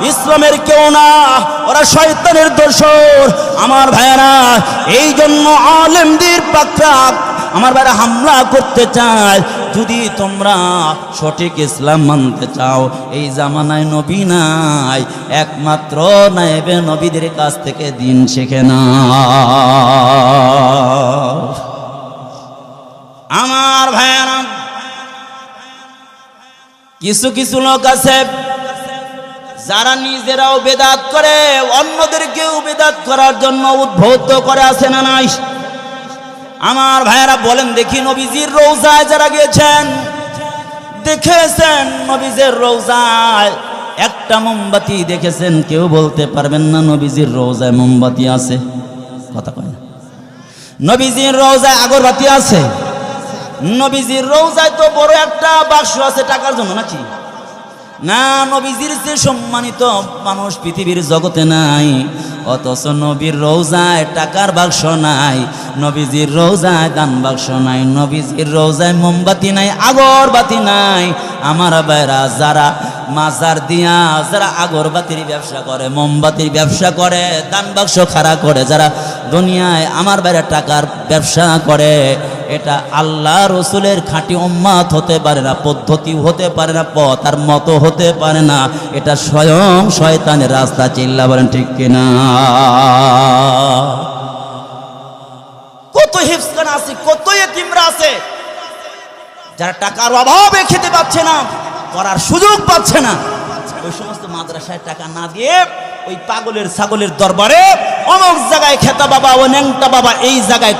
ইসলামের কেউ না, ওরা শয়তানের দোসর। আমার ভাইয়েরা, এই জন্য আলেমদের পাকড়া আমার ভাইরা হামলা করতে চায়। যদি তোমরা সঠিক ইসলাম মানতে চাও, এই জামানায় নবী নাই, একমাত্র নায়েবে নবীদের কাছ থেকে দিন শিখে নাও। আমার ভাইয়েরা, কিছু কিছু লোক আছে যারা নিজেরাও বেদাত করে, অন্যদেরকেও বেদাত করার জন্য উদ্বুদ্ধ করে, আছে না নাই? আমার ভাইয়েরা বলেন দেখি, নবীজির রওজায় যারা গিয়েছেন দেখেছেন, নবীজির রওজায় একটা মোমবাতি দেখেছেন? কেউ বলতে পারবেন না নবীজির রওজায় মোমবাতি আছে? কথা কয় না। নবীজির রওজায় আগরবাতি আছে? নবীজির রওজায় তো বড় একটা বাক্স আছে টাকার জন্য, নাকি? না, নবীজির চেয়ে সম্মানিত মানুষ পৃথিবীর জগতে নাই। অথচ নবীর রওজায় টাকার বাক্স নাই, নবীজির রওজায় দান বাক্স নাই, নবীজির রওজায় মোমবাতি নাই, আগরবাতি নাই। আমার ভাইরা, যারা মাজার দিয়া যারা আগরবাতির ব্যবসা করে, মোমবাতির ব্যবসা করে, দান বাক্স খাড়া করে, যারা দুনিয়ায় আমার ভাইরা টাকার ব্যবসা করে, এটা আল্লাহ রসুলের খাঁটি উম্মত হতে পারে না, পদ্ধতি হতে পারে না, পথ আর মতো হতে পারে না। এটা স্বয়ং শয়তানের রাস্তা। চিল্লা বলেন ঠিক কিনা? কত হিফজখানা আছে, কত এতিমরা আছে যারা টাকার অভাবে খেতে পাচ্ছে না, করার সুযোগ পাচ্ছে না। ওই সমস্ত মাদ্রাসায় টাকা না দিয়ে ওই পাগলের ছাগলের দরবারে অমুক জায়গায় খেতা বাবা, ও ন্যাংটা বাবা, এই জায়গায়